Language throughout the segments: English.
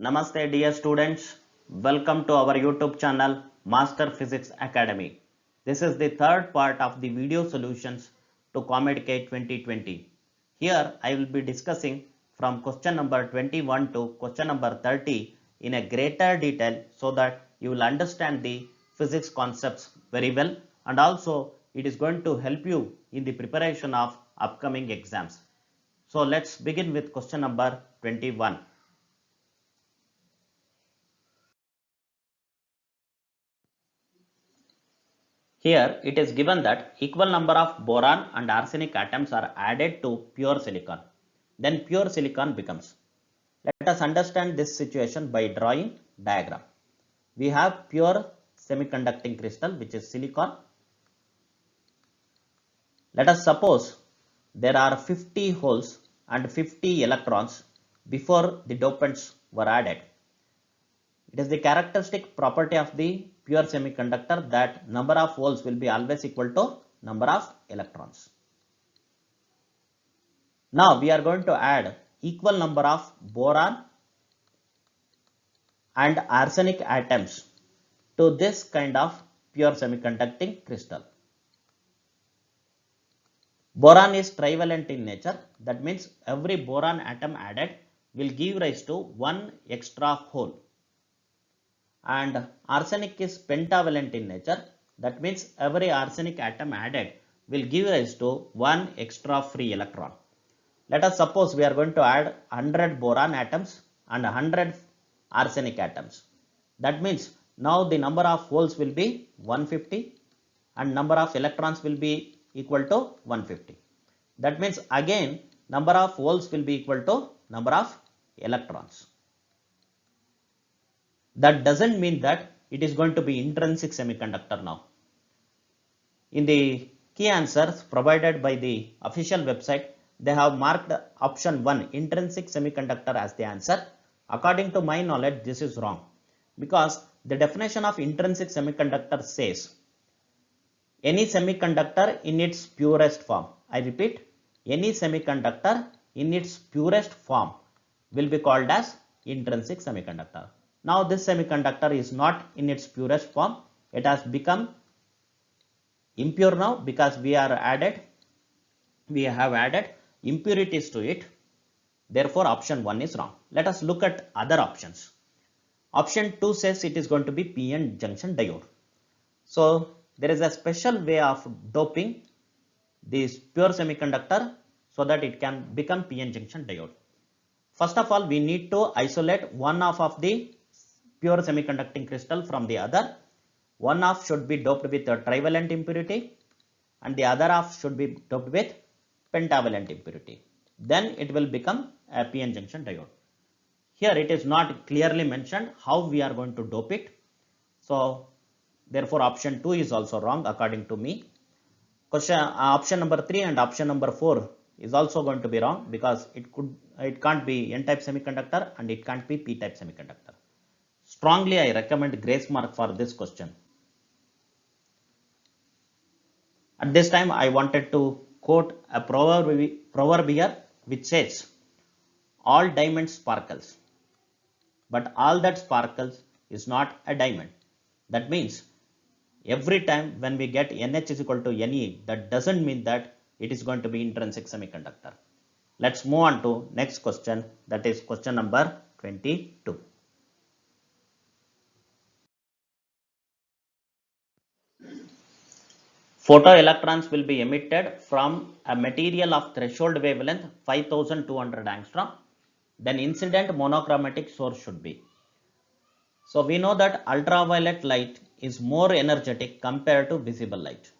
Namaste dear students, welcome to our YouTube channel Master Physics Academy. This is the third part of the video solutions to COMEDK 2020. Here I will be discussing from question number 21 to question number 30 in a greater detail so that you will understand the physics concepts very well, and also it is going to help you in the preparation of upcoming exams. So let's begin with question number 21. Here it is given that equal number of boron and arsenic atoms are added to pure silicon. Then pure silicon becomes. Let us understand this situation by drawing diagram. We have pure semiconducting crystal, which is silicon. Let us suppose there are 50 holes and 50 electrons before the dopants were added. It is the characteristic property of the pure semiconductor that number of holes will be always equal to number of electrons. Now we are going to add equal number of boron and arsenic atoms to this kind of pure semiconducting crystal. Boron is trivalent in nature. That means every boron atom added will give rise to one extra hole. And arsenic is pentavalent in nature. That means every arsenic atom added will give rise to one extra free electron. Let us suppose we are going to add 100 boron atoms and 100 arsenic atoms. That means now the number of holes will be 150 and number of electrons will be equal to 150. That means again number of holes will be equal to number of electrons. That doesn't mean that it is going to be intrinsic semiconductor now. In the key answers provided by the official website, they have marked option 1 intrinsic semiconductor as the answer. According to my knowledge, this is wrong, because the definition of intrinsic semiconductor says any semiconductor in its purest form. I repeat, any semiconductor in its purest form will be called as intrinsic semiconductor. Now this semiconductor is not in its purest form. It has become impure now because we have added impurities to it. Therefore option 1 is wrong. Let us look at other options. Option 2 says it is going to be p-n junction diode. So there is a special way of doping this pure semiconductor so that it can become p-n junction diode. First of all, we need to isolate one half of the pure semiconducting crystal from the other. One half should be doped with a trivalent impurity and the other half should be doped with pentavalent impurity. Then it will become a p-n junction diode. Here it is not clearly mentioned how we are going to dope it. So therefore option 2 is also wrong according to me. Option number 3 and option number 4 is also going to be wrong because it can't be n-type semiconductor and it can't be p-type semiconductor. Strongly I recommend grace mark for this question. At this time I wanted to quote a proverb here which says, all diamonds sparkles, but all that sparkles is not a diamond. That means every time when we get NH is equal to Ne, that doesn't mean that it is going to be intrinsic semiconductor. Let's move on to next question, that is question number 22. Photoelectrons will be emitted from a material of threshold wavelength 5200 angstrom. Then incident monochromatic source should be. So we know that ultraviolet light is more energetic compared to visible light.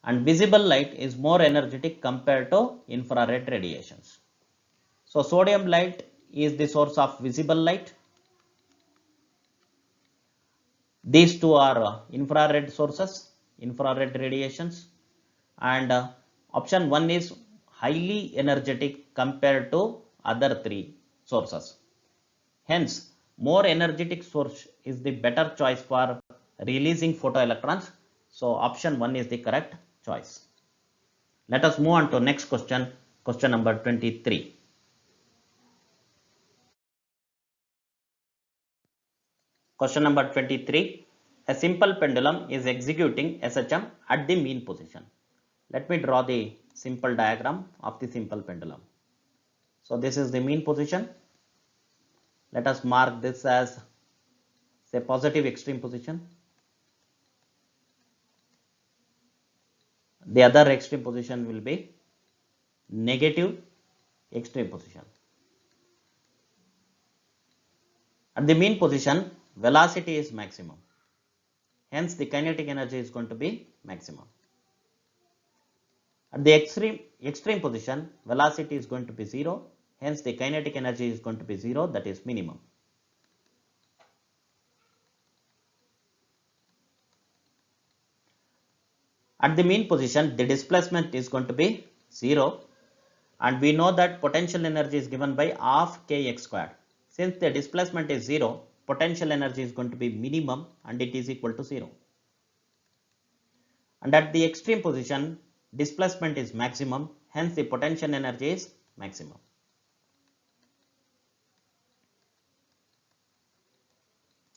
And visible light is more energetic compared to infrared radiations. So sodium light is the source of visible light. These two are infrared sources, infrared radiations, and option 1 is highly energetic compared to other 3 sources. Hence, more energetic source is the better choice for releasing photoelectrons. So option 1 is the correct choice. Let us move on to next question, question number 23. Question number 23. A simple pendulum is executing SHM at the mean position. Let me draw the simple diagram of the simple pendulum. So this is the mean position. Let us mark this as say positive extreme position. The other extreme position will be negative extreme position. At the mean position, velocity is maximum. Hence, the kinetic energy is going to be maximum. At the extreme position, velocity is going to be 0. Hence, the kinetic energy is going to be 0, that is minimum. At the mean position, the displacement is going to be 0. And we know that potential energy is given by half kx squared. Since the displacement is 0, potential energy is going to be minimum and it is equal to 0. And at the extreme position, displacement is maximum, hence the potential energy is maximum.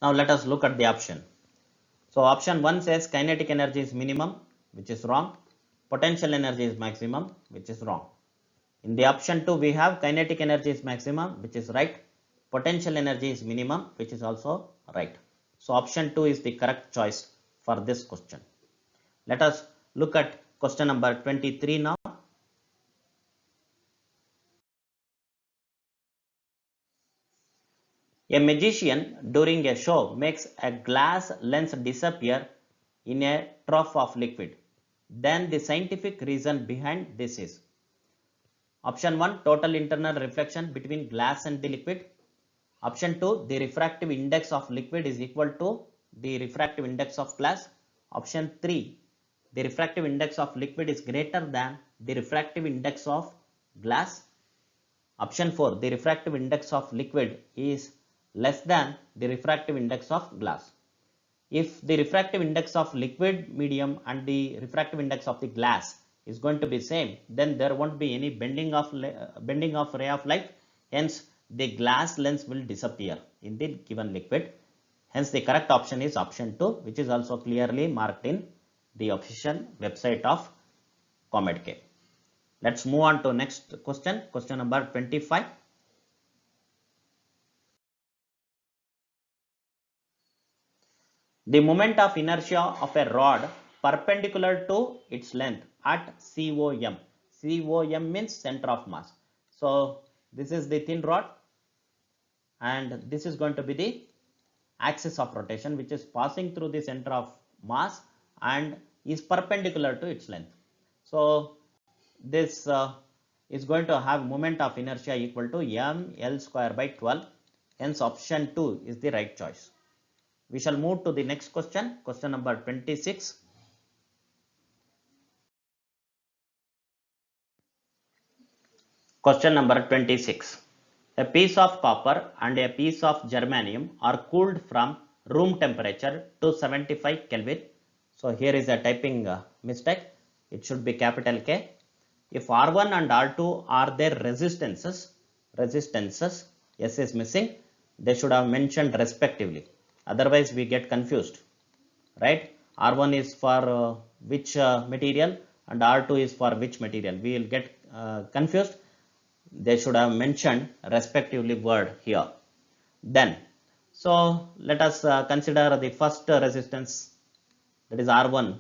Now let us look at the option. So option 1 says kinetic energy is minimum, which is wrong. Potential energy is maximum, which is wrong. In the option 2, we have kinetic energy is maximum, which is right. Potential energy is minimum, which is also right. So option 2 is the correct choice for this question. Let us look at question number 23 now. A magician during a show makes a glass lens disappear in a trough of liquid. Then the scientific reason behind this is: option 1, total internal reflection between glass and the liquid. Option 2, the refractive index of liquid is equal to the refractive index of glass. Option 3, the refractive index of liquid is greater than the refractive index of glass. Option 4, the refractive index of liquid is less than the refractive index of glass. If the refractive index of liquid medium and the refractive index of the glass is going to be same, then there won't be any bending of ray of light. Hence, the glass lens will disappear in the given liquid. Hence, the correct option is option 2, which is also clearly marked in the official website of COMEDK. Let's move on to next question, question number 25. The moment of inertia of a rod perpendicular to its length at COM. COM means center of mass. So this is the thin rod and this is going to be the axis of rotation, which is passing through the center of mass and is perpendicular to its length. So this is going to have moment of inertia equal to ml square by 12. Hence option 2 is the right choice. We shall move to the next question, question number 26. Question number 26. A piece of copper and a piece of germanium are cooled from room temperature to 75 Kelvin. So here is a typing mistake. It should be capital K. If R1 and R2 are their resistances, S is missing, they should have mentioned respectively. Otherwise we get confused, right? R1 is for which material and R2 is for which material. We will get confused. They should have mentioned respectively word here. Then, so let us consider the first resistance, that is R1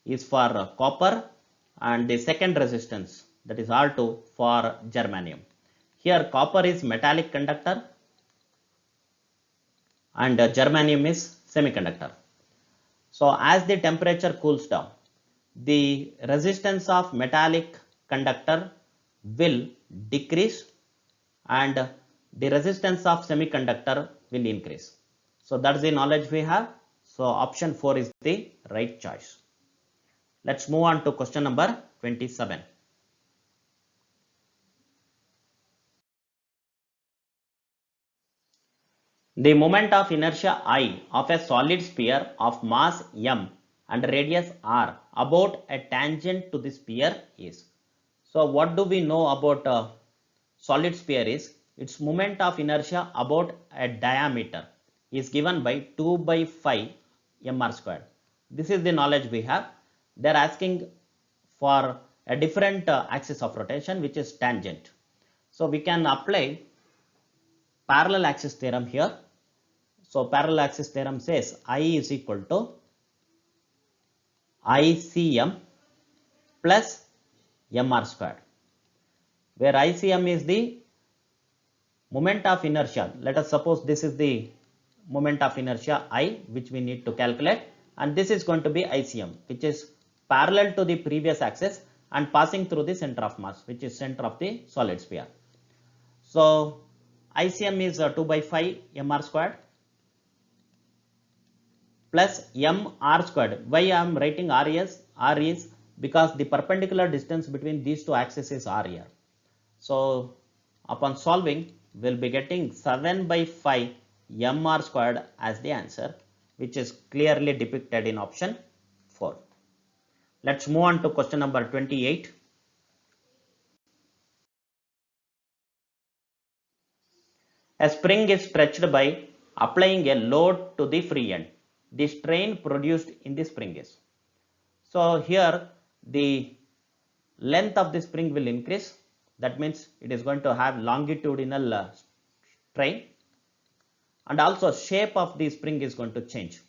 is for copper and the second resistance, that is R2, for germanium. Here copper is metallic conductor and germanium is semiconductor. So as the temperature cools down, the resistance of metallic conductor will decrease and the resistance of semiconductor will increase. So that's the knowledge we have. So option 4 is the right choice. Let's move on to question number 27. The moment of inertia I of a solid sphere of mass m and radius r about a tangent to the sphere is. So what do we know about solid sphere is its moment of inertia about a diameter is given by 2 by 5 mr squared. This is the knowledge we have. They are asking for a different axis of rotation, which is tangent. So we can apply parallel axis theorem here. So parallel axis theorem says I is equal to ICM plus mr squared, where ICM is the moment of inertia. Let us suppose this is the moment of inertia I, which we need to calculate, and this is going to be ICM, which is parallel to the previous axis and passing through the center of mass, which is center of the solid sphere. So ICM is 2 by 5 mr squared plus mr squared. Why I am writing r is because the perpendicular distance between these two axes is r here. So upon solving, we'll be getting 7 by 5 mr squared as the answer, which is clearly depicted in option 4. Let's move on to question number 28. A spring is stretched by applying a load to the free end. The strain produced in the spring is. So here the length of the spring will increase. That means it is going to have longitudinal strain, and also shape of the spring is going to change.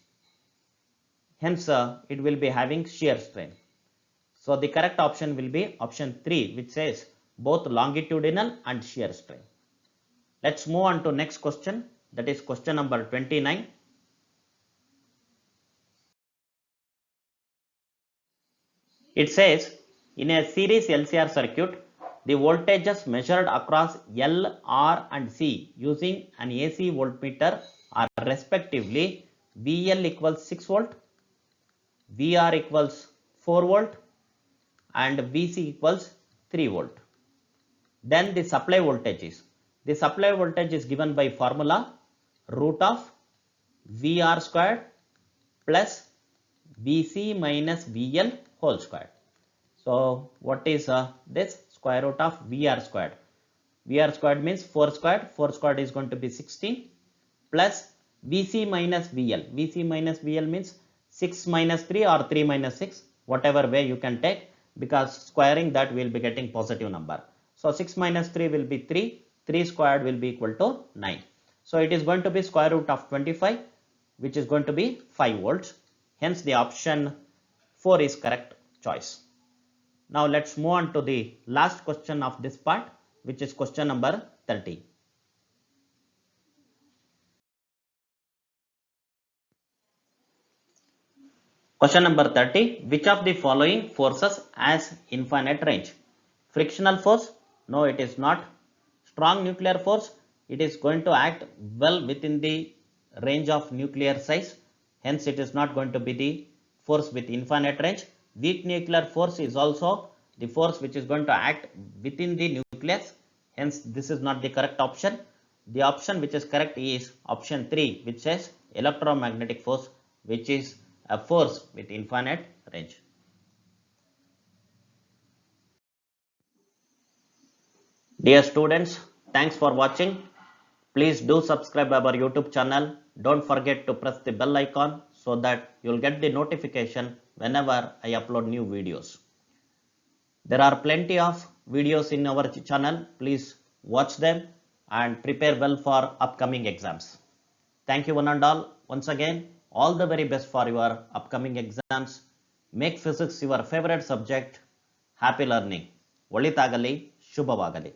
Hence it will be having shear strain. So the correct option will be option 3, which says both longitudinal and shear strain. Let's move on to next question, that is question number 29. It says in a series LCR circuit, the voltages measured across L, R and C using an AC voltmeter are respectively VL equals 6 volt, VR equals 4 volt and VC equals 3 volt. Then the supply voltage is, the supply voltage is given by formula root of VR squared plus VC minus VL whole squared. So what is this? Square root of VR squared. VR squared means 4 squared. 4 squared is going to be 16 plus VC minus VL. VC minus VL means 6 minus 3 or 3 minus 6, whatever way you can take, because squaring that we will be getting positive number. So 6 minus 3 will be 3. 3 squared will be equal to 9. So it is going to be square root of 25, which is going to be 5 volts. Hence the option 4 is correct choice. Now let's move on to the last question of this part, which is question number 30. Question number 30. Which of the following forces has infinite range? Frictional force? No, it is not. Strong nuclear force? It is going to act well within the range of nuclear size. Hence it is not going to be the force with infinite range. Weak nuclear force is also the force which is going to act within the nucleus. Hence this is not the correct option. The option which is correct is option 3, which says electromagnetic force, which is a force with infinite range. Dear students, thanks for watching. Please do subscribe our YouTube channel. Don't forget to press the bell icon so that you'll get the notification whenever I upload new videos. There are plenty of videos in our channel. Please watch them and prepare well for upcoming exams. Thank you one and all. Once again, all the very best for your upcoming exams. Make physics your favorite subject. Happy learning. ಒಳಿತಾಗಲಿ, ಶುಭವಾಗಲಿ.